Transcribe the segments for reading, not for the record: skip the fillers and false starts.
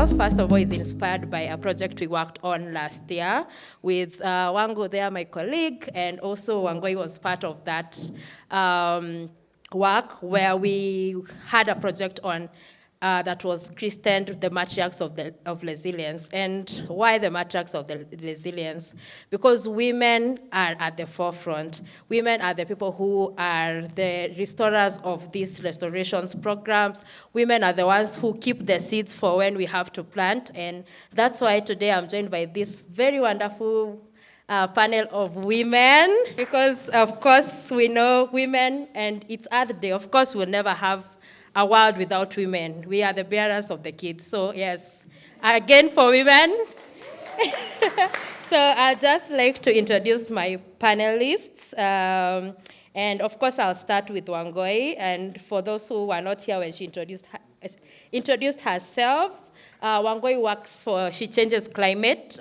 myself, first of all, is inspired by a project we worked on last year with Wango there, my colleague, and also Wangoi was part of that work where we had a project on that was christened the matriarchs of resilience. And why the matriarchs of the resilience? Because women are at the forefront. Women are the people who are the restorers of these restorations programs. Women are the ones who keep the seeds for when we have to plant. And that's why today I'm joined by this very wonderful panel of women, because of course we know women and it's Earth Day. Of course we'll never have a world without women. We are the bearers of the kids. So yes, again for women. So I'd just like to introduce my panelists. And of course I'll start with Wangoi. And for those who were not here when she introduced herself, Wangoi works for She Changes Climate,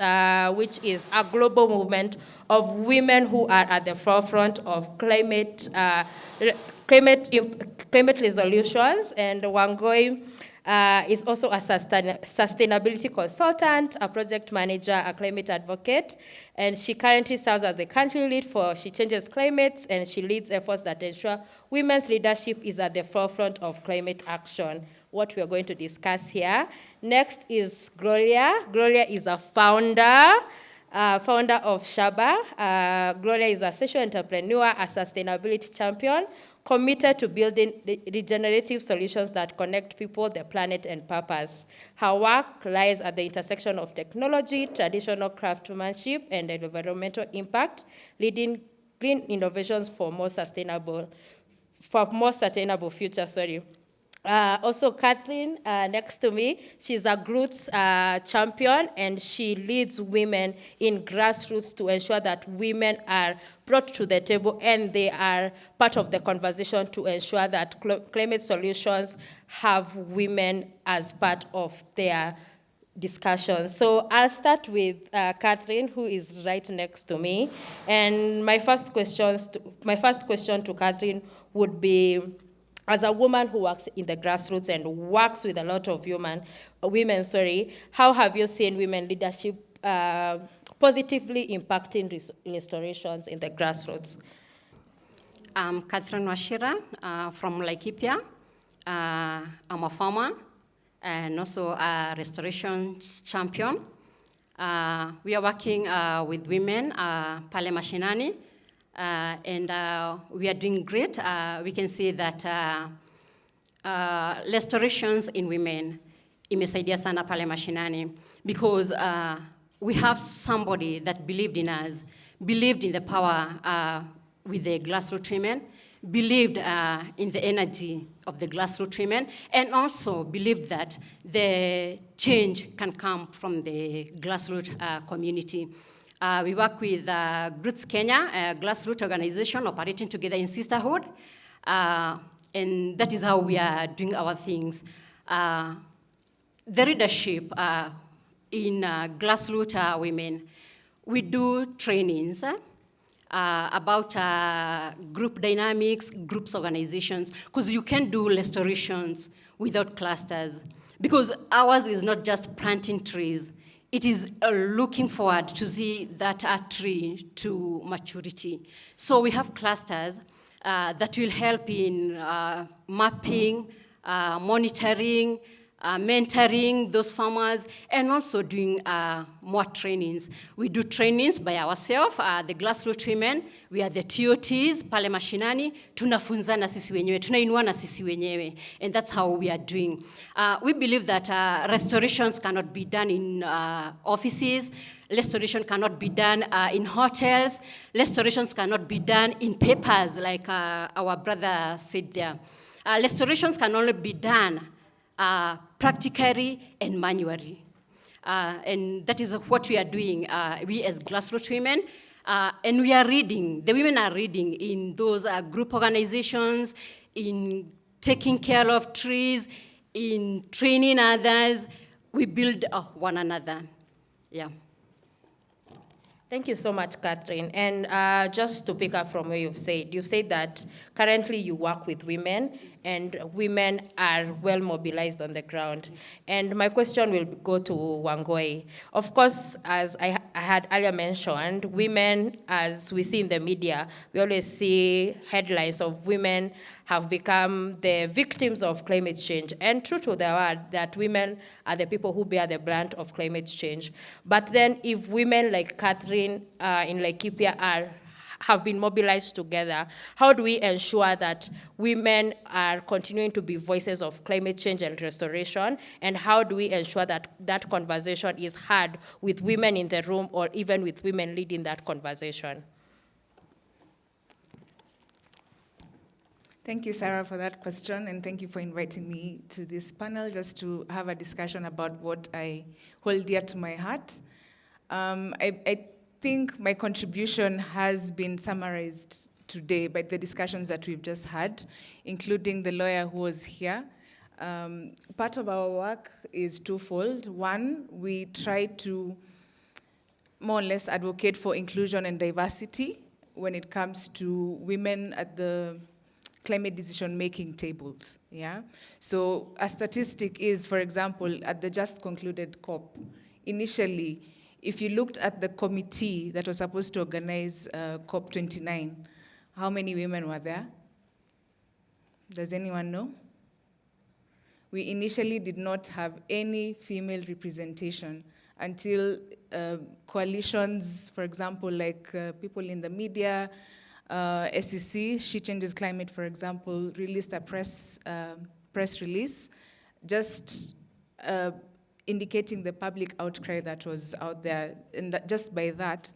which is a global movement of women who are at the forefront of climate resolutions. And Wangoi is also a sustainability consultant, a project manager, a climate advocate, and she currently serves as the country lead for She Changes Climate, and she leads efforts that ensure women's leadership is at the forefront of climate action, what we are going to discuss here. Next is Gloria. Gloria is a founder of Shaba. Gloria is a social entrepreneur, a sustainability champion, committed to building regenerative solutions that connect people, the planet, and purpose. Her work lies at the intersection of technology, traditional craftsmanship, and environmental impact, leading green innovations for more sustainable future. Also, Kathleen, next to me, she's a grassroots champion, and she leads women in grassroots to ensure that women are brought to the table and they are part of the conversation to ensure that climate solutions have women as part of their discussions. So I'll start with Kathleen, who is right next to me. And my first question to Kathleen would be, as a woman who works in the grassroots and works with a lot of women, how have you seen women leadership positively impacting restorations in the grassroots? I'm Catherine Washira from Laikipia. I'm a farmer and also a restoration champion. We are working with women, pale mashinani, and we are doing great. We can see that restorations in women imesaidia sana pale mashinani, because we have somebody that believed in us, believed in the power with the grassroots women, believed in the energy of the grassroots women, and also believed that the change can come from the grassroots community. We work with Roots Kenya, a grassroots organization operating together in sisterhood, and that is how we are doing our things. The leadership in grassroots women, we do trainings about group dynamics, groups organizations, because you can't do restorations without clusters, because ours is not just planting trees. It is looking forward to see that tree to maturity. So we have clusters that will help in mapping, monitoring, mentoring those farmers, and also doing more trainings. We do trainings by ourselves, the grassroots women. We are the TOTs, pale mashinani, tunafunzana sisi wenyewe, tunainuana sisi wenyewe, and that's how we are doing. We believe that restorations cannot be done in offices, restoration cannot be done in hotels, restorations cannot be done in papers, like our brother said there. Restorations can only be done practically and manually. And that is what we are doing, we as grassroots women. And we are reading, the women are reading in those group organizations, in taking care of trees, in training others. We build one another. Yeah. Thank you so much, Catherine. And just to pick up from where you've said that currently you work with women and women are well mobilized on the ground. And my question will go to Wangoi. Of course, as I had earlier mentioned, women, as we see in the media, we always see headlines of women have become the victims of climate change. And true to the word that women are the people who bear the brunt of climate change. But then if women like Catherine in Laikipia have been mobilized together, how do we ensure that women are continuing to be voices of climate change and restoration? And how do we ensure that that conversation is had with women in the room or even with women leading that conversation? Thank you, Sarah, for that question, and thank you for inviting me to this panel just to have a discussion about what I hold dear to my heart. I think my contribution has been summarized today by the discussions that we've just had, including the lawyer who was here. Part of our work is twofold. One, we try to more or less advocate for inclusion and diversity when it comes to women at the climate decision-making tables, yeah? So a statistic is, for example, at the just concluded COP, initially, if you looked at the committee that was supposed to organize COP29, how many women were there? Does anyone know? We initially did not have any female representation until coalitions, for example, like people in the media, SEC, She Changes Climate, for example, released a press release just indicating the public outcry that was out there. And that just by that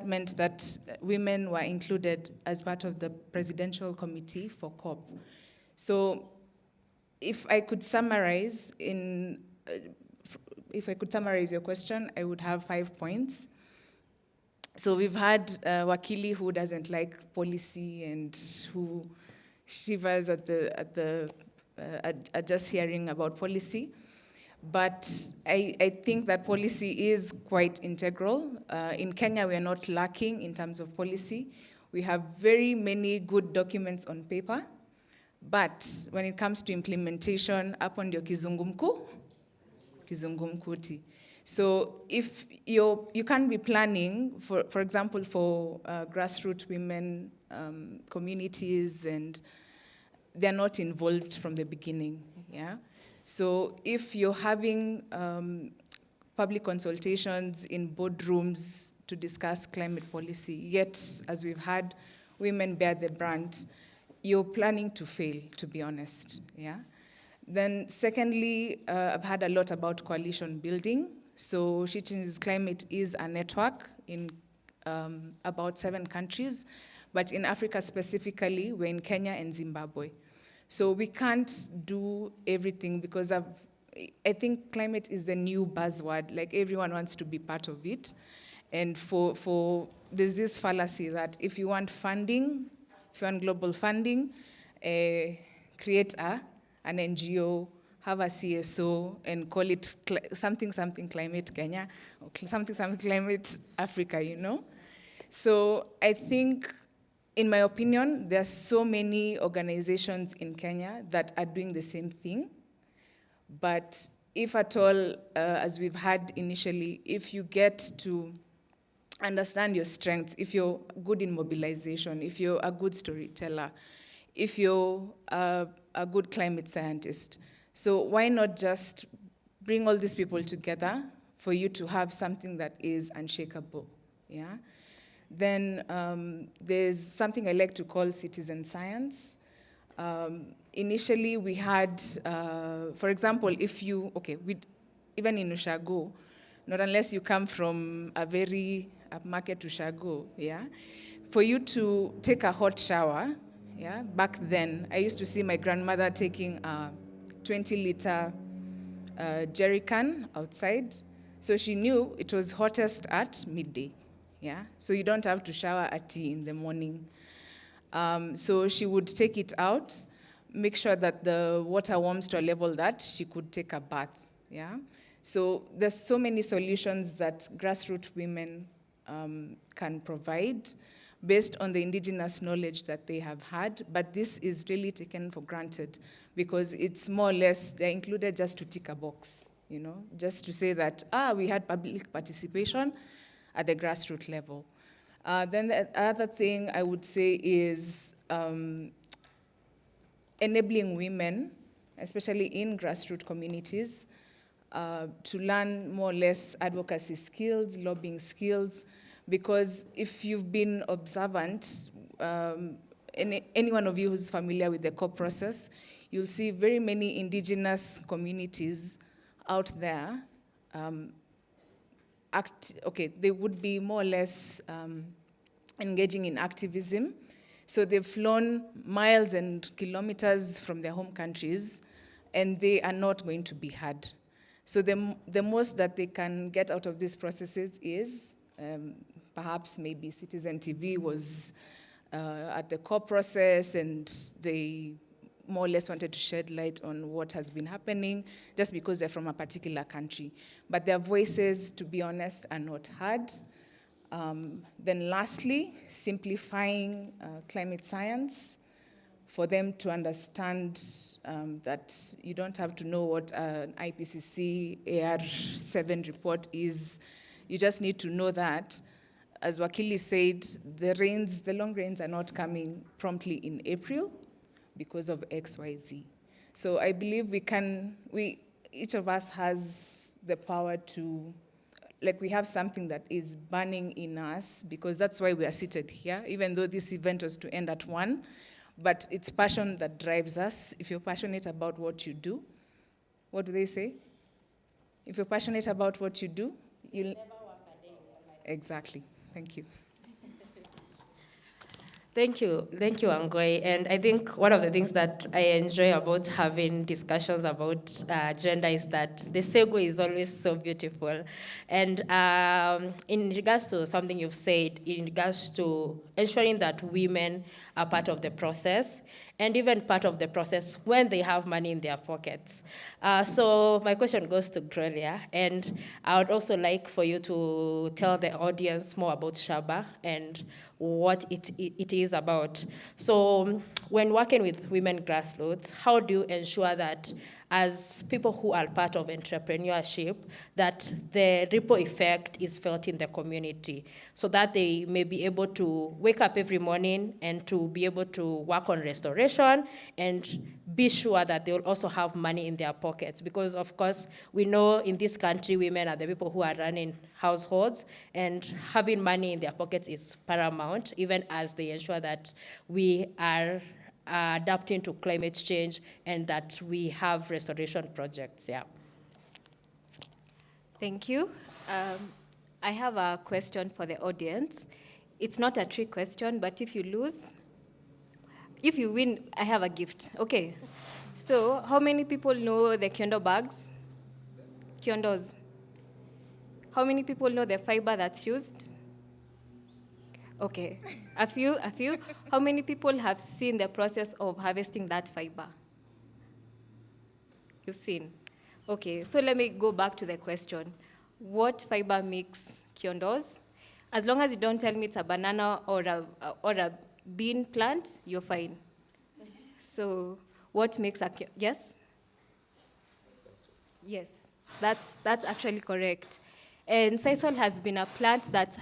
meant that women were included as part of the presidential committee for COP. So if I could summarize your question, I would have 5 points. So we've had Wakili who doesn't like policy and who shivers at just hearing about policy. But I think that policy is quite integral. In Kenya, we are not lacking in terms of policy. We have very many good documents on paper. But when it comes to implementation, hapo ndio kizungumkuti. So if you can't be planning, for example, for grassroots women communities, and they're not involved from the beginning, yeah? So if you're having public consultations in boardrooms to discuss climate policy, yet, as we've had, women bear the brunt, you're planning to fail, to be honest, yeah? Then secondly, I've heard a lot about coalition building. So She Changes Climate is a network in about 7 countries, but in Africa specifically, we're in Kenya and Zimbabwe. So we can't do everything because I think climate is the new buzzword, like everyone wants to be part of it. And there's this fallacy that if you want funding, if you want global funding, create an NGO, have a CSO, and call it something Climate Kenya, or something Climate Africa, you know? So I think, in my opinion, there are so many organizations in Kenya that are doing the same thing. But if at all, as we've had initially, if you get to understand your strengths, if you're good in mobilization, if you're a good storyteller, if you're a good climate scientist, so why not just bring all these people together for you to have something that is unshakable, yeah? Then there's something I like to call citizen science. Initially, we had, for example, even in Ushago, not unless you come from a very upmarket Ushago, yeah? For you to take a hot shower, yeah, back then, I used to see my grandmother taking a 20-liter jerry can outside. So she knew it was hottest at midday, yeah? So you don't have to shower at tea in the morning. So she would take it out, make sure that the water warms to a level that she could take a bath, yeah? So there's so many solutions that grassroots women can provide based on the indigenous knowledge that they have had, but this is really taken for granted because it's more or less, they're included just to tick a box, just to say that, we had public participation at the grassroots level. Then the other thing I would say is enabling women, especially in grassroots communities, to learn more or less advocacy skills, lobbying skills, because if you've been observant, any one of you who's familiar with the COP process, you'll see very many indigenous communities out there. They would be more or less engaging in activism. So they've flown miles and kilometers from their home countries, and they are not going to be heard. So the most that they can get out of these processes is perhaps maybe Citizen TV was at the core process, and they more or less wanted to shed light on what has been happening just because they're from a particular country. But their voices, to be honest, are not heard. Then lastly, simplifying climate science for them to understand that you don't have to know what an IPCC AR7 report is. You just need to know that, as Wakili said, the long rains are not coming promptly in April because of XYZ. So I believe each of us has the power to, we have something that is burning in us, because that's why we are seated here, even though this event was to end at 1, but it's passion that drives us. If you're passionate about what you do, what do they say? If you're passionate about what you do, you'll never work a day in your life. Exactly. Thank you. Thank you, Angoi. And I think one of the things that I enjoy about having discussions about gender is that the segue is always so beautiful. And in regards to something you've said, in regards to ensuring that women are part of the process, and even part of the process when they have money in their pockets. So my question goes to Gloria, and I would also like for you to tell the audience more about Shaba and what it is about. So when working with women grassroots, how do you ensure that as people who are part of entrepreneurship, that the ripple effect is felt in the community so that they may be able to wake up every morning and to be able to work on restoration and be sure that they will also have money in their pockets? Because of course, we know in this country, women are the people who are running households, and having money in their pockets is paramount, even as they ensure that we are adapting to climate change and that we have restoration projects. Yeah. Thank you. I have a question for the audience. It's not a trick question, but if you win, I have a gift. Okay. So how many people know the kiondo bags? Kiondos. How many people know the fiber that's used? Okay, a few. How many people have seen the process of harvesting that fiber? You've seen. Okay, so let me go back to the question. What fiber makes kiondos? As long as you don't tell me it's a banana or a bean plant, you're fine. So what makes a yes? Yes, that's actually correct. And sisal has been a plant that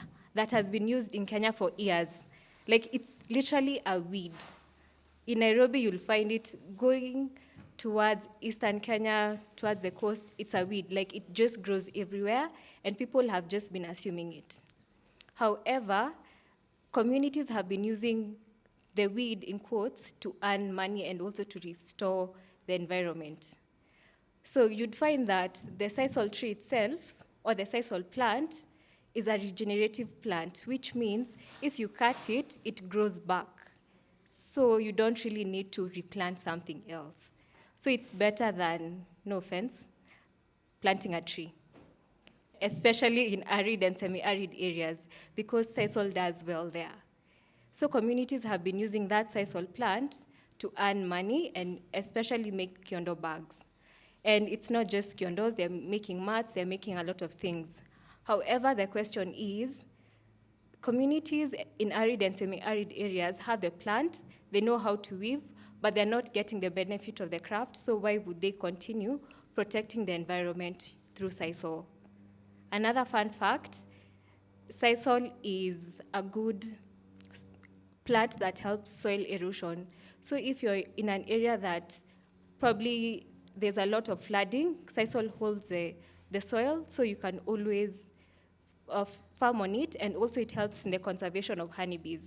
has been used in Kenya for years. It's literally a weed. In Nairobi, you'll find it going towards eastern Kenya, towards the coast. It's a weed. It just grows everywhere, and people have just been assuming it. However, communities have been using the weed, in quotes, to earn money and also to restore the environment. So you'd find that the sisal tree itself, or the sisal plant, is a regenerative plant, which means if you cut it, it grows back. So you don't really need to replant something else. So it's better than, no offense, planting a tree, especially in arid and semi-arid areas, because sisal does well there. So communities have been using that sisal plant to earn money and especially make kiondo bags. And it's not just kiondos, they're making mats, they're making a lot of things. However, the question is, communities in arid and semi-arid areas have the plant, they know how to weave, but they're not getting the benefit of the craft, so why would they continue protecting the environment through sisal? Another fun fact, sisal is a good plant that helps soil erosion. So if you're in an area that probably there's a lot of flooding, sisal holds the soil, so you can always farm on it, and also it helps in the conservation of honeybees.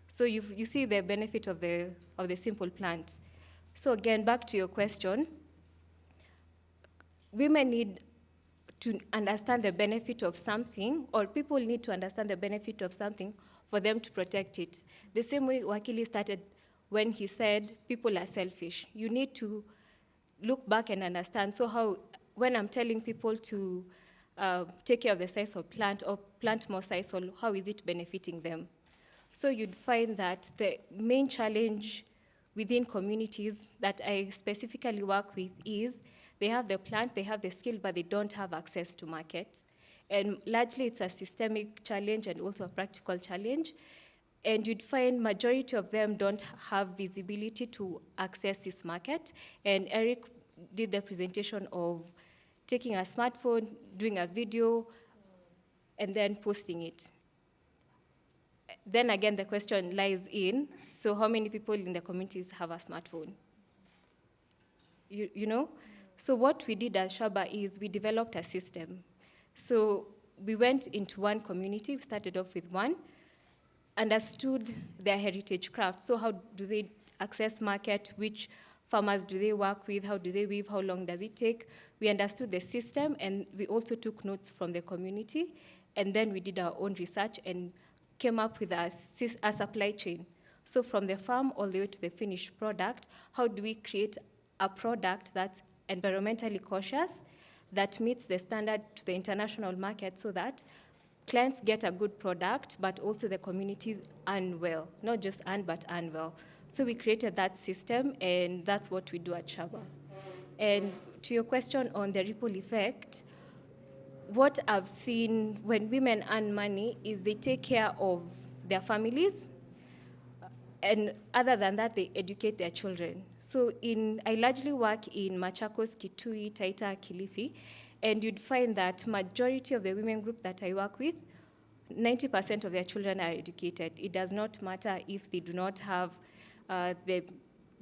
So you see the benefit of the simple plant. So again, back to your question, women need to understand the benefit of something, or people need to understand the benefit of something for them to protect it. The same way Wakili started when he said people are selfish. You need to look back and understand. So how, when I'm telling people to take care of the sisal plant or plant more sisal, how is it benefiting them? So you'd find that the main challenge within communities that I specifically work with is they have the plant, they have the skill, but they don't have access to market. And largely it's a systemic challenge and also a practical challenge. And you'd find majority of them don't have visibility to access this market. And Eric did the presentation of taking a smartphone, doing a video, and then posting it. Then again, the question lies in, so how many people in the communities have a smartphone? You know? So what we did at Shaba is we developed a system. So we went into one community, we started off with one, understood their heritage craft. So how do they access market? Which farmers do they work with? How do they weave? How long does it take? We understood the system, and we also took notes from the community, and then we did our own research and came up with a supply chain. So from the farm all the way to the finished product, how do we create a product that's environmentally cautious, that meets the standard to the international market, so that clients get a good product, but also the communities earn well, not just earn, but earn well. So we created that system, and that's what we do at Shaba. And to your question on the ripple effect, what I've seen when women earn money is they take care of their families, and other than that, they educate their children. So I largely work in Machakos, Kitui, Taita, Kilifi, and you'd find that majority of the women group that I work with, 90% of their children are educated. It does not matter if they do not have the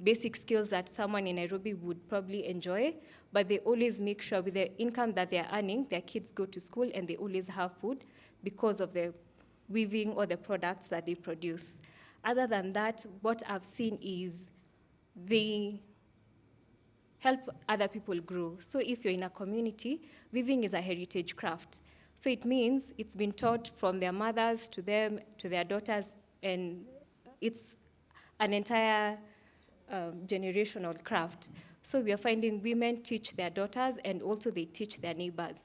basic skills that someone in Nairobi would probably enjoy, but they always make sure with the income that they're earning, their kids go to school and they always have food because of the weaving or the products that they produce. Other than that, what I've seen is they help other people grow. So if you're in a community, weaving is a heritage craft. So it means it's been taught from their mothers to them, to their daughters, and it's an entire generational craft. So we are finding women teach their daughters, and also they teach their neighbors.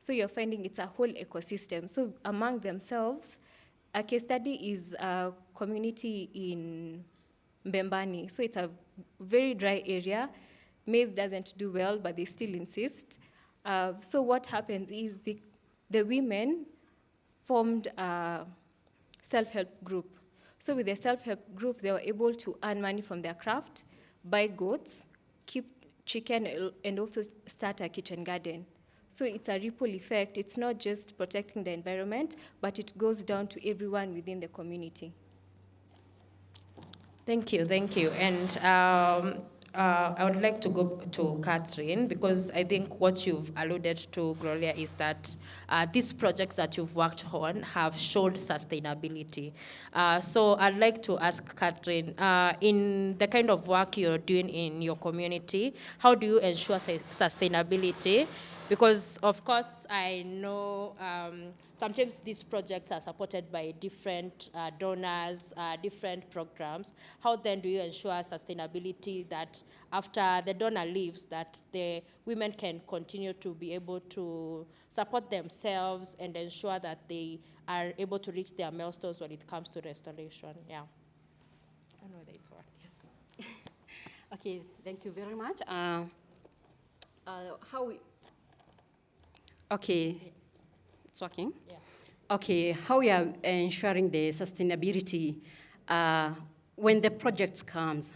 So you're finding it's a whole ecosystem. So among themselves, a case study is a community in Mbembani. So it's a very dry area. Maize doesn't do well, but they still insist. So what happens is the women formed a self-help group. So with the self-help group, they were able to earn money from their craft, buy goats, keep chicken, and also start a kitchen garden. So it's a ripple effect. It's not just protecting the environment, but it goes down to everyone within the community. Thank you, thank you. And I would like to go to Catherine, because I think what you've alluded to, Gloria, is that these projects that you've worked on have showed sustainability. So I'd like to ask Catherine, in the kind of work you're doing in your community, how do you ensure sustainability? Because, of course, I know sometimes these projects are supported by different donors, different programs. How then do you ensure sustainability that after the donor leaves, that the women can continue to be able to support themselves and ensure that they are able to reach their milestones when it comes to restoration? Yeah. I know that it's working. Yeah. Okay, thank you very much. Okay, it's working? Yeah. Okay, how we are ensuring the sustainability when the project comes.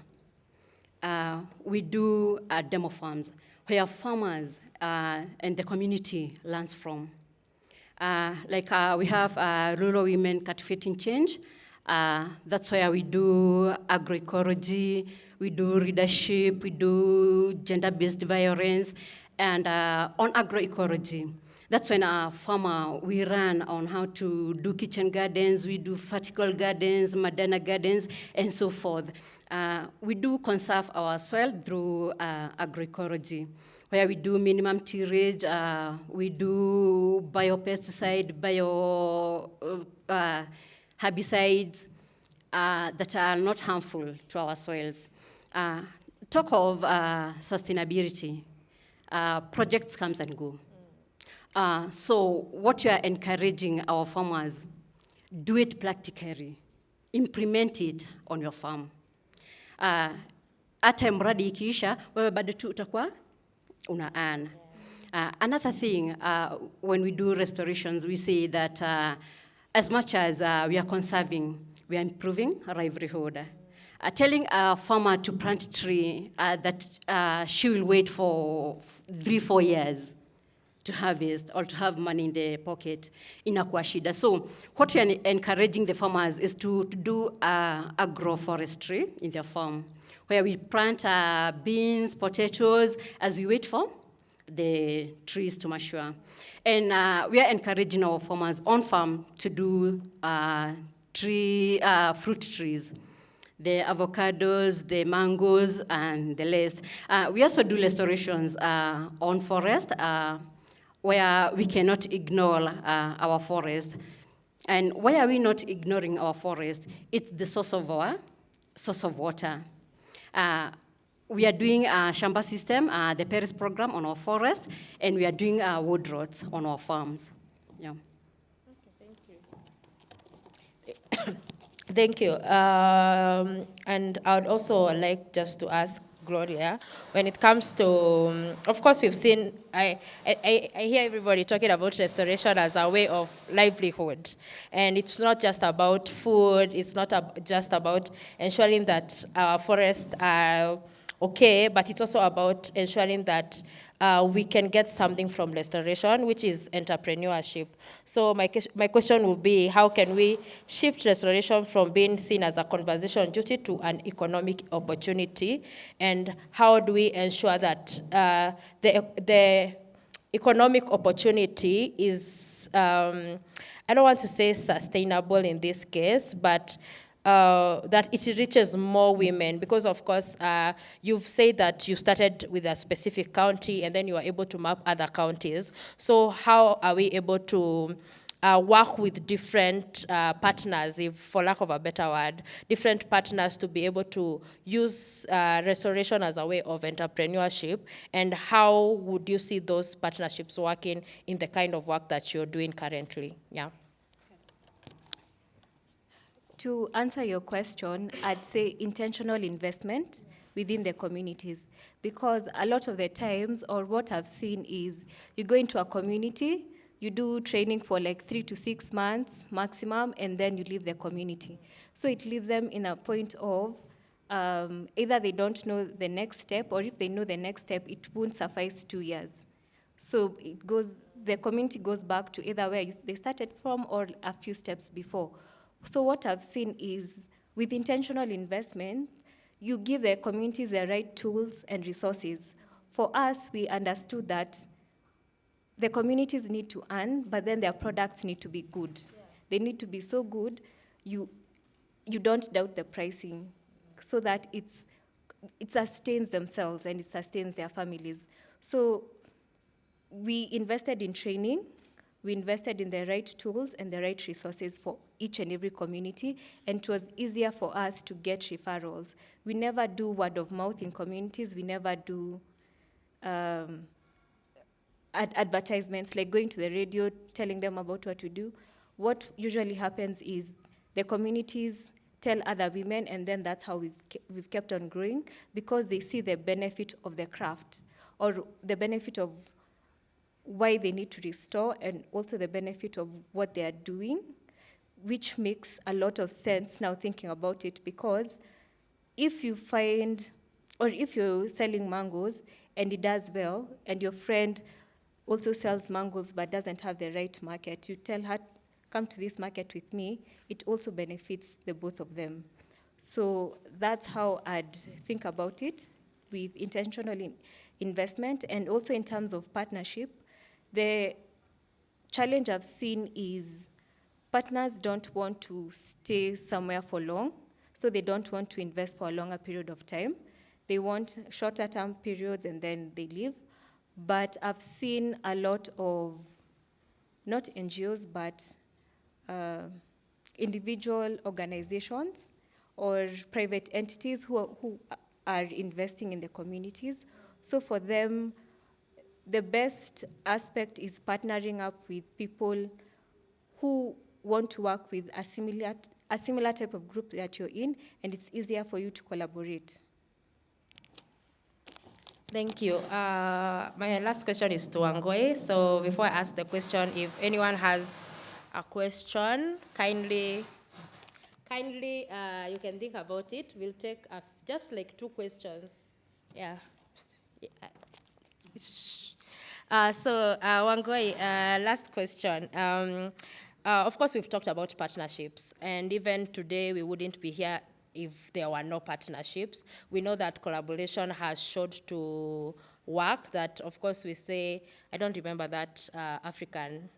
We do demo farms where farmers and the community learns from. We have rural women cultivating change. That's where we do agroecology, we do leadership, we do gender-based violence, and on agroecology. That's when our farmer, we run on how to do kitchen gardens, we do vertical gardens, Madana gardens, and so forth. We do conserve our soil through agroecology, where we do minimum tillage, we do biopesticide, herbicides that are not harmful to our soils. Talk of sustainability, projects comes and go. So what you are encouraging our farmers, do it practically, implement it on your farm. Hata mradi ikiisha, wewe bado tu utakuwa una earn. Another thing, when we do restorations, we say that as much as we are conserving, we are improving livelihood. Telling a farmer to plant a tree that she will wait for 3-4 years to harvest or to have money in the pocket inakuwa shida. So what we are encouraging the farmers is to do agroforestry in their farm, where we plant beans, potatoes, as we wait for the trees to mature. And we are encouraging our farmers on farm to do fruit trees, the avocados, the mangoes, and the rest. We also do restorations on forest, where we cannot ignore our forest. And why are we not ignoring our forest? It's the source of our water. We are doing a Shamba system, the Paris program on our forest, and we are doing wood roads on our farms. Yeah. Okay, thank you. Thank you. And I would also like just to ask Gloria, when it comes to, of course, we've seen, I hear everybody talking about restoration as a way of livelihood. And it's not just about food, it's not just about ensuring that our forests are okay, but it's also about ensuring that we can get something from restoration, which is entrepreneurship. So my question would be, how can we shift restoration from being seen as a conservation duty to an economic opportunity? And how do we ensure that the economic opportunity is, I don't want to say sustainable in this case, but that it reaches more women, because of course you've said that you started with a specific county and then you are able to map other counties. So how are we able to work with different partners, if for lack of a better word, different partners to be able to use restoration as a way of entrepreneurship? And how would you see those partnerships working in the kind of work that you're doing currently? Yeah. To answer your question, I'd say intentional investment within the communities, because a lot of the times, or what I've seen is, you go into a community, you do training for like 3 to 6 months maximum, and then you leave the community. So it leaves them in a point of either they don't know the next step, or if they know the next step, it won't suffice 2 years. So the community goes back to either where they started from or a few steps before. So what I've seen is, with intentional investment, you give the communities the right tools and resources. For us, we understood that the communities need to earn, but then their products need to be good. Yeah. They need to be so good, you don't doubt the pricing, so that it sustains themselves and it sustains their families. So we invested in training, we invested in the right tools and the right resources for each and every community, and it was easier for us to get referrals. We never do word of mouth in communities, we never do advertisements, like going to the radio, telling them about what we do. What usually happens is the communities tell other women, and then that's how we've kept on growing, because they see the benefit of the craft, or the benefit of why they need to restore and also the benefit of what they are doing, which makes a lot of sense now thinking about it, because if you find, or if you're selling mangoes and it does well, and your friend also sells mangoes but doesn't have the right market, you tell her, come to this market with me, it also benefits the both of them. So that's how I'd think about it, with intentional investment. And also in terms of partnership, the challenge I've seen is partners don't want to stay somewhere for long, so they don't want to invest for a longer period of time. They want shorter term periods and then they leave. But I've seen a lot of, not NGOs, but individual organizations or private entities who are investing in the communities. So for them, the best aspect is partnering up with people who want to work with a similar type of group that you're in, and it's easier for you to collaborate. Thank you. My last question is to Wangoi. So before I ask the question, if anyone has a question, kindly, you can think about it. We'll take just like 2 questions. Yeah. Wangoi, last question. Of course, we've talked about partnerships, and even today we wouldn't be here if there were no partnerships. We know that collaboration has showed to work, that of course we say, I don't remember that African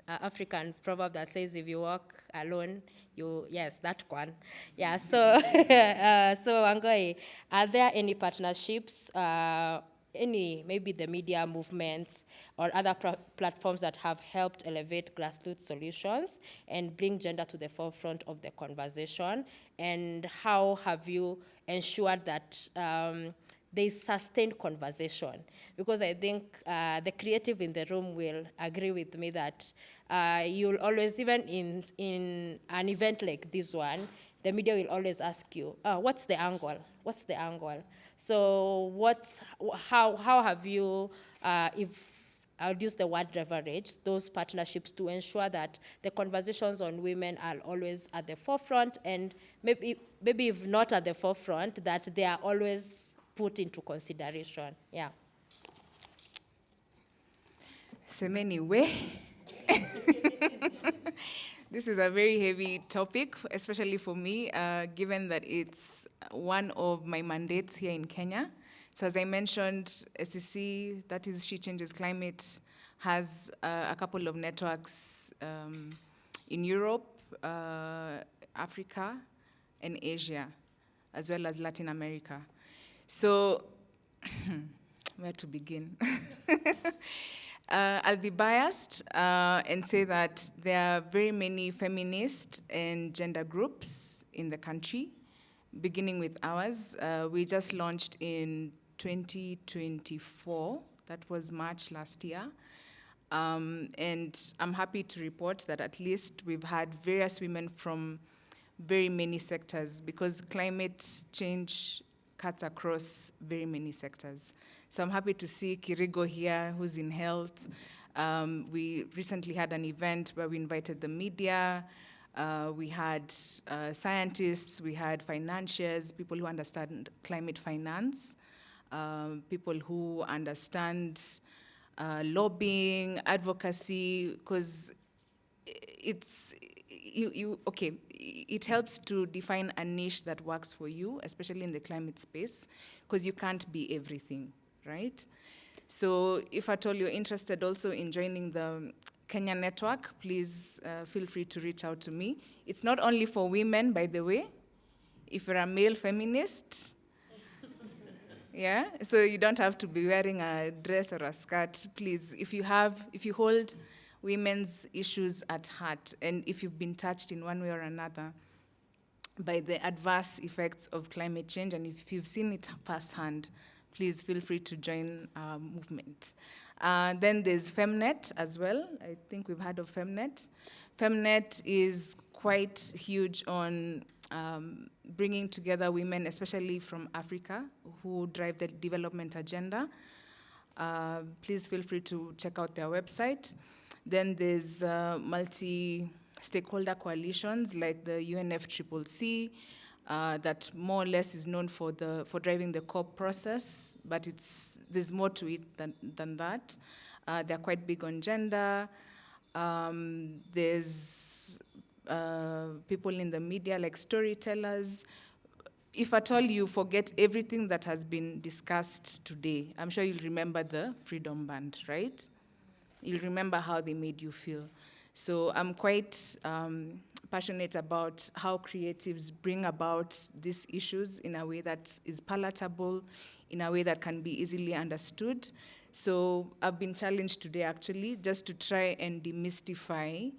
proverb that says if you walk alone, yes, that one. Yeah, so, so Wangoi, are there any partnerships, maybe the media movements or other platforms that have helped elevate grassroots solutions and bring gender to the forefront of the conversation? And how have you ensured that there's sustained conversation? Because I think the creative in the room will agree with me that you'll always, even in an event like this one, the media will always ask you, what's the angle? What's the angle? So how have you, if I would use the word leverage, those partnerships to ensure that the conversations on women are always at the forefront, and maybe if not at the forefront, that they are always put into consideration? Yeah. Semeni we. This is a very heavy topic, especially for me, given that it's one of my mandates here in Kenya. So as I mentioned, SEC, that is She Changes Climate, has a couple of networks in Europe, Africa, and Asia, as well as Latin America. So where to begin? I'll be biased and say that there are very many feminist and gender groups in the country, beginning with ours. We just launched in 2024. That was March last year. And I'm happy to report that at least we've had various women from very many sectors, because climate change cuts across very many sectors. So I'm happy to see Kirigo here, who's in health. We recently had an event where we invited the media. We had scientists, we had financiers, people who understand climate finance, people who understand lobbying, advocacy, because it helps to define a niche that works for you, especially in the climate space, because you can't be everything, right? So if at all you're interested also in joining the Kenya network, please feel free to reach out to me. It's not only for women, by the way. If you're a male feminist, yeah, so you don't have to be wearing a dress or a skirt. Please, if you hold women's issues at heart, and if you've been touched in one way or another by the adverse effects of climate change, and if you've seen it firsthand, please feel free to join our movement. Then there's Femnet as well. I think we've heard of Femnet. Femnet is quite huge on bringing together women, especially from Africa, who drive the development agenda. please feel free to check out their website. Then there's multi-stakeholder coalitions like the UNFCCC, that more or less is known for driving the COP process, but there's more to it than that. They're quite big on gender. There's people in the media like storytellers. If at all you forget everything that has been discussed today, I'm sure you'll remember the Freedom Band, right? You'll remember how they made you feel. So I'm quite passionate about how creatives bring about these issues in a way that is palatable, in a way that can be easily understood. So I've been challenged today, actually, just to try and demystify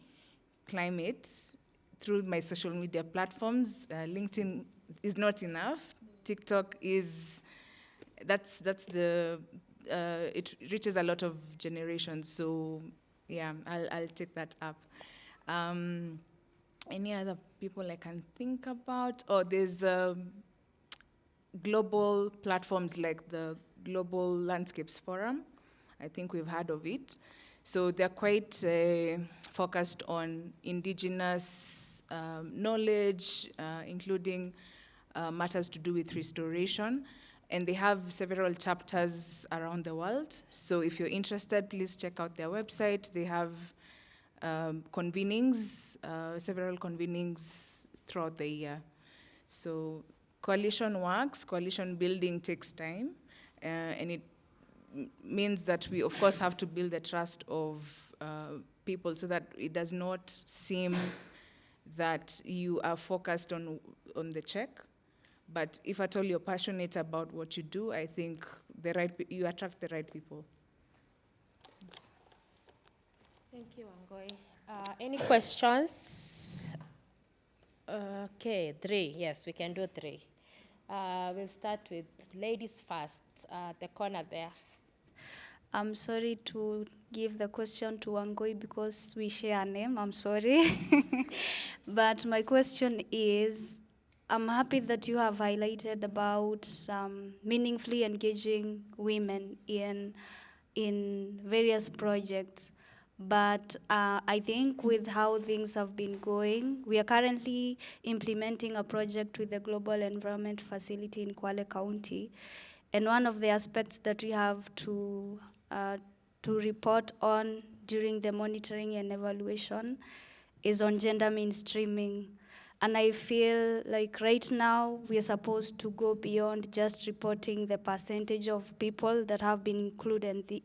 climate through my social media platforms. LinkedIn is not enough. TikTok is, it reaches a lot of generations. So yeah, I'll take that up. Any other people I can think about? Oh, there's global platforms like the Global Landscapes Forum. I think we've heard of it. So they're quite focused on indigenous knowledge, including matters to do with restoration. And they have several chapters around the world. So if you're interested, please check out their website. They have convenings, several convenings throughout the year. So coalition works, coalition building takes time, and it means that we, of course, have to build the trust of people so that it does not seem that you are focused on the check. But if at all you're passionate about what you do, I think you attract the right people. Thank you, Wangoi. Any questions? Okay, 3. Yes, we can do 3. We'll start with ladies first. The corner there. I'm sorry to give the question to Wangoi because we share a name. I'm sorry. But my question is, I'm happy that you have highlighted about meaningfully engaging women in various projects. But I think with how things have been going, we are currently implementing a project with the Global Environment Facility in Kwale County. And one of the aspects that we have to report on during the monitoring and evaluation is on gender mainstreaming. And I feel like right now we are supposed to go beyond just reporting the percentage of people that have been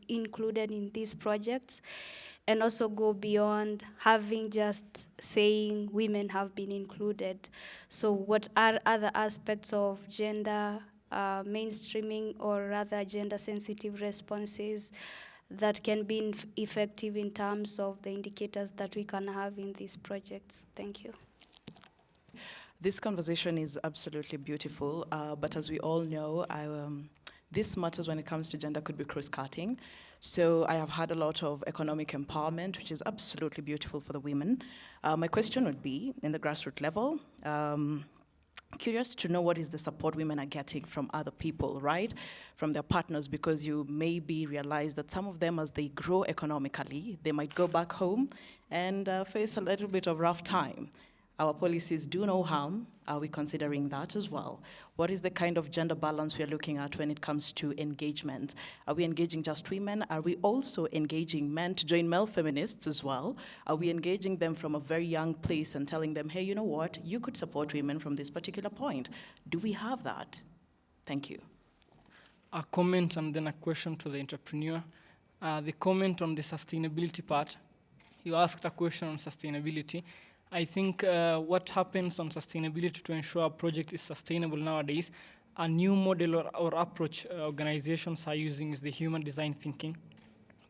included in these projects, and also go beyond having just saying women have been included. So what are other aspects of gender mainstreaming, or rather gender-sensitive responses that can be effective in terms of the indicators that we can have in these projects? Thank you. This conversation is absolutely beautiful, but as we all know, this matters when it comes to gender could be cross-cutting. So I have had a lot of economic empowerment, which is absolutely beautiful for the women. My question would be, in the grassroots level, curious to know what is the support women are getting from other people, right? From their partners, because you maybe realize that some of them, as they grow economically, they might go back home and face a little bit of rough time. Our policies do no harm. Are we considering that as well? What is the kind of gender balance we are looking at when it comes to engagement? Are we engaging just women? Are we also engaging men to join male feminists as well? Are we engaging them from a very young place and telling them, hey, you know what? You could support women from this particular point. Do we have that? Thank you. A comment and then a question to the entrepreneur. The comment on the sustainability part, you asked a question on sustainability. I think what happens on sustainability to ensure a project is sustainable nowadays, a new model or approach organizations are using is the human design thinking.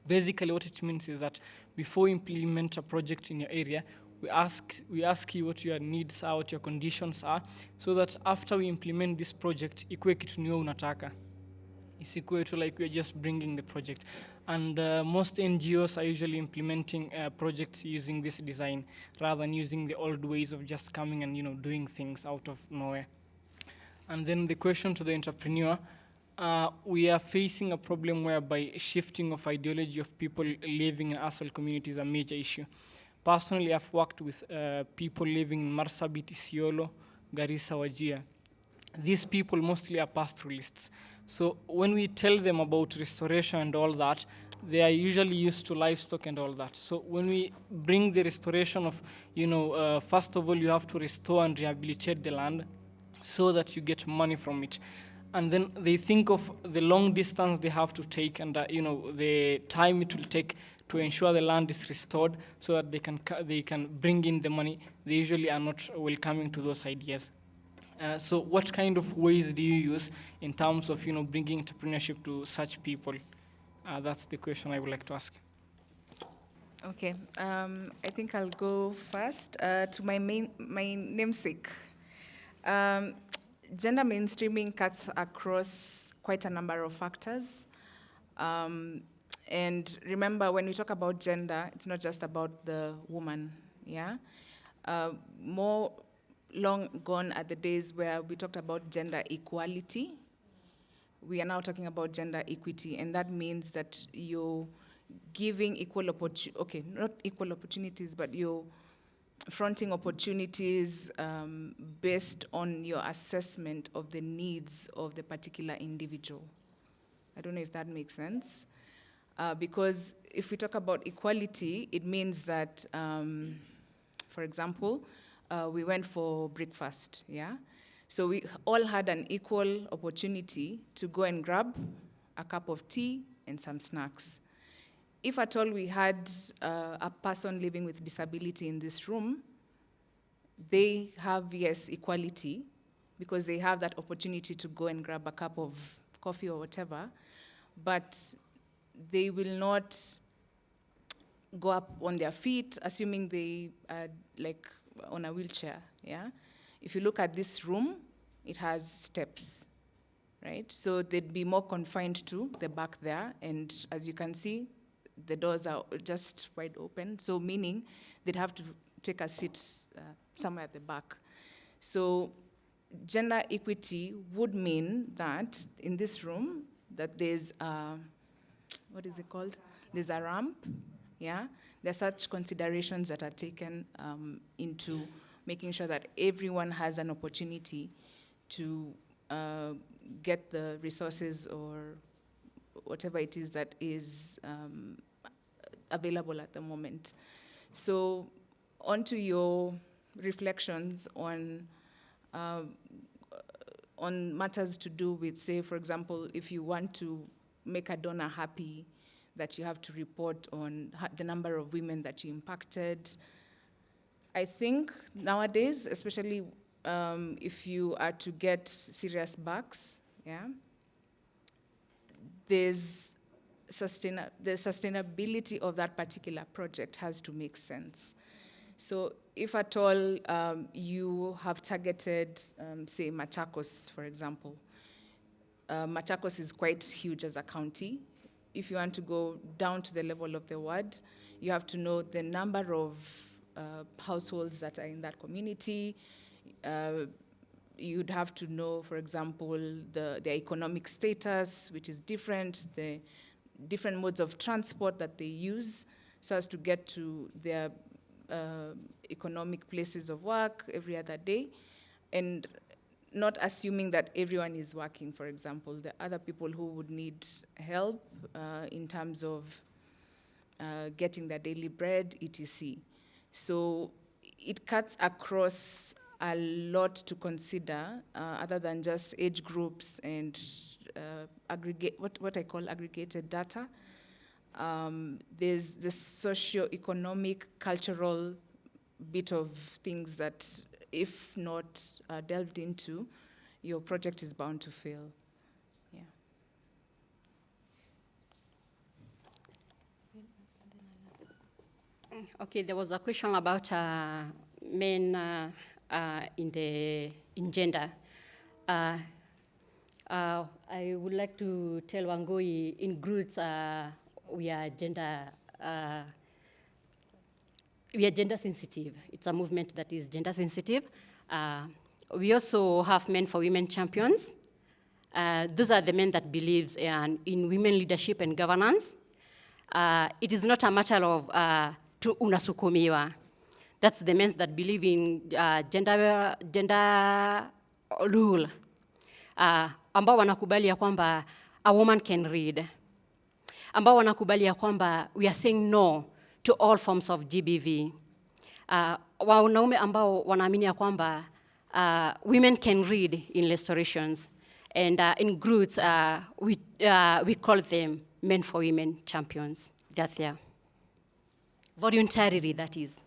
Basically what it means is that before you implement a project in your area, we ask you what your needs are, what your conditions are, so that after we implement this project, ikuwe kitu niwe unataka. Isikuwe to like we're just bringing the project. And most NGOs are usually implementing projects using this design rather than using the old ways of just coming and doing things out of nowhere. And then the question to the entrepreneur, we are facing a problem whereby shifting of ideology of people living in ASAL community is a major issue. Personally, I've worked with people living in Marsabit, Isiolo, Garissa, Wajir. These people mostly are pastoralists. So when we tell them about restoration and all that, they are usually used to livestock and all that. So when we bring the restoration of, first of all, you have to restore and rehabilitate the land so that you get money from it. And then they think of the long distance they have to take and, the time it will take to ensure the land is restored so that they can bring in the money. They usually are not welcoming to those ideas. So what kind of ways do you use in terms of bringing entrepreneurship to such people? That's the question I would like to ask. Okay, I think I'll go first to my namesake. Gender mainstreaming cuts across quite a number of factors. And remember, when we talk about gender, it's not just about the woman, yeah? More long gone are the days where we talked about gender equality. We are now talking about gender equity, and that means that you're giving equal opportunities, okay, not equal opportunities, but you're fronting opportunities based on your assessment of the needs of the particular individual. I don't know if that makes sense. Because if we talk about equality, it means that, for example, we went for breakfast, yeah? So we all had an equal opportunity to go and grab a cup of tea and some snacks. If at all we had a person living with disability in this room, they have, yes, equality, because they have that opportunity to go and grab a cup of coffee or whatever, but they will not go up on their feet, assuming they are like on a wheelchair, yeah? If you look at this room, it has steps, right? So they'd be more confined to the back there, and as you can see, the doors are just wide open, so meaning they'd have to take a seat somewhere at the back. So gender equity would mean that in this room, that there's what is it called? There's a ramp, yeah? There's such considerations that are taken into making sure that everyone has an opportunity to get the resources or whatever it is that is available at the moment. So onto your reflections on matters to do with, say, for example, if you want to make a donor happy, that you have to report on the number of women that you impacted. I think nowadays, especially if you are to get serious backs, yeah, the sustainability of that particular project has to make sense. So if at all you have targeted, say, Machakos, for example. Machakos is quite huge as a county. If you want to go down to the level of the ward, you have to know the number of households that are in that community. You'd have to know, for example, their economic status, which is different, the different modes of transport that they use so as to get to their economic places of work every other day, and not assuming that everyone is working, for example. There are other people who would need help in terms of getting their daily bread, etc. So it cuts across a lot to consider, other than just age groups and what I call aggregated data. There's the socio-economic, cultural bit of things that, if not delved into, your project is bound to fail. Yeah. Okay, there was a question about men in gender. I would like to tell Wangui, in Groots, we are gender sensitive. It's a movement that is gender sensitive. We also have men for women champions. Those are the men that believe in women leadership and governance. It is not a matter of unasukumiwa. That's the men that believe in gender rule. Ambao wanakubali ya kwamba a woman can read. Ambao wanakubali ya kwamba we are saying no to all forms of GBV. Wanaume ambao wanaamini ya kwamba women can read in restorations. And in groups, we call them men for women champions. That's there. Voluntarily, that is.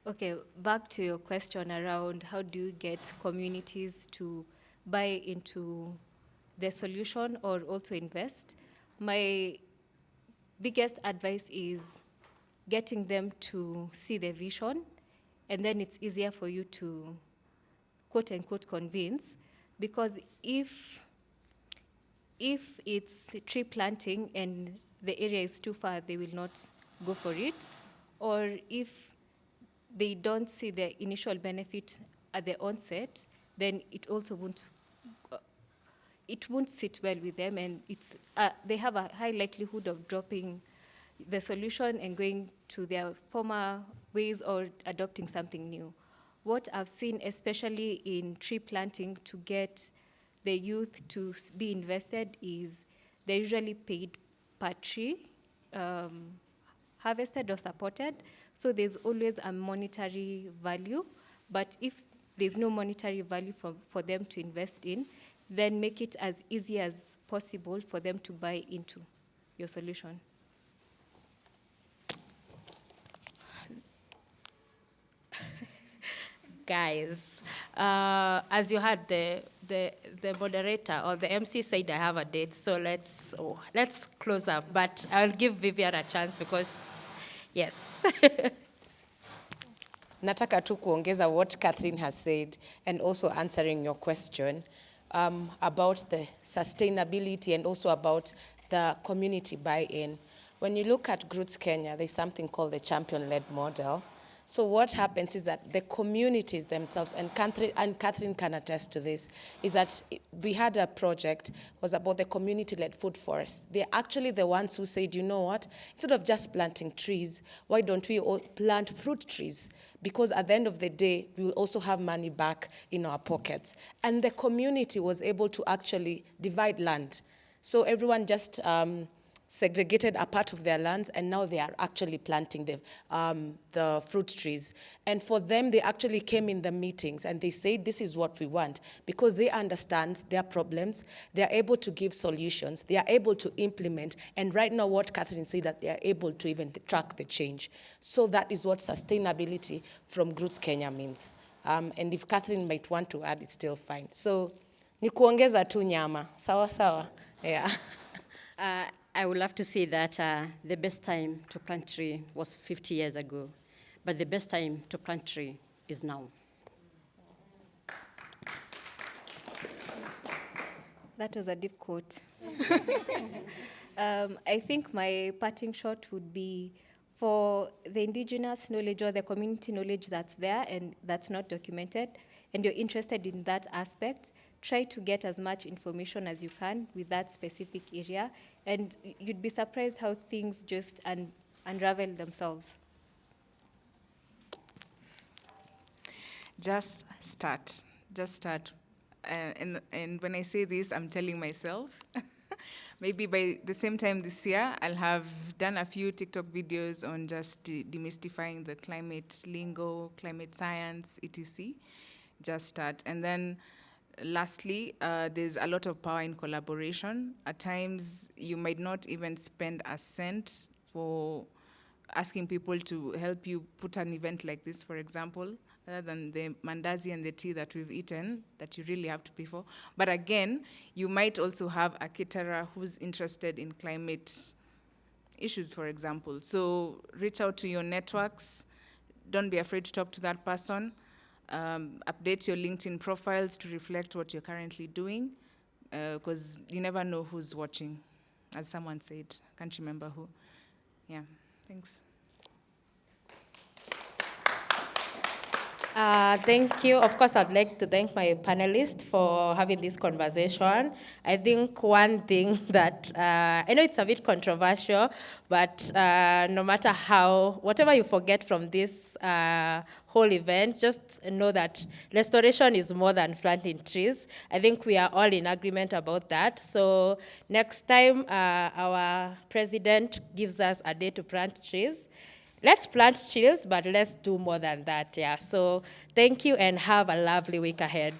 Okay, back to your question around how do you get communities to buy into the solution or also invest. My biggest advice is getting them to see the vision, and then it's easier for you to quote unquote convince, because if it's tree planting and the area is too far, they will not go for it. Or if they don't see the initial benefit at the onset, then it also won't sit well with them, and they have a high likelihood of dropping the solution and going to their former ways or adopting something new. What I've seen, especially in tree planting, to get the youth to be invested is they're usually paid per tree, harvested or supported. So there's always a monetary value. But if there's no monetary value for them to invest in, then make it as easy as possible for them to buy into your solution. Guys, as you heard, the moderator or the MC said I have a date, so let's close up. But I'll give Vivian a chance because, yes. Nataka tu kuongeza what Catherine has said, and also answering your question about the sustainability and also about the community buy-in. When you look at Grassroots Kenya, there's something called the champion-led model. So what happens is that the communities themselves, and Catherine can attest to this, is that we had a project, was about the community-led food forest. They're actually the ones who said, you know what, instead of just planting trees, why don't we all plant fruit trees? Because at the end of the day, we will also have money back in our pockets. And the community was able to actually divide land. So everyone just segregated a part of their lands, and now they are actually planting the fruit trees. And for them, they actually came in the meetings and they said, this is what we want, because they understand their problems, they are able to give solutions, they are able to implement, and right now what Catherine said, that they are able to even track the change. So that is what sustainability from Grassroots Kenya means. And if Catherine might want to add, it's still fine. So, ni kuongeza tu nyama, sawa sawa, yeah. I would love to say that the best time to plant tree was 50 years ago, but the best time to plant tree is now. That was a deep quote. I think my parting shot would be for the indigenous knowledge or the community knowledge that's there and that's not documented, and you're interested in that aspect, try to get as much information as you can with that specific area, and you'd be surprised how things just unravel themselves. Just start. Just start. And when I say this, I'm telling myself, maybe by the same time this year, I'll have done a few TikTok videos on just demystifying the climate lingo, climate science, etc. Just start. And then lastly, there's a lot of power in collaboration. At times, you might not even spend a cent for asking people to help you put an event like this, for example, other than the mandazi and the tea that we've eaten that you really have to pay for. But again, you might also have a caterer who's interested in climate issues, for example. So reach out to your networks. Don't be afraid to talk to that person. Update your LinkedIn profiles to reflect what you're currently doing, because you never know who's watching, as someone said. Can't remember who. Yeah, thanks. Thank you. Of course, I'd like to thank my panelists for having this conversation. I think one thing that, I know it's a bit controversial, but no matter how, whatever you forget from this whole event, just know that restoration is more than planting trees. I think we are all in agreement about that. So next time our president gives us a day to plant trees, let's plant trees, but let's do more than that, yeah. So thank you and have a lovely week ahead.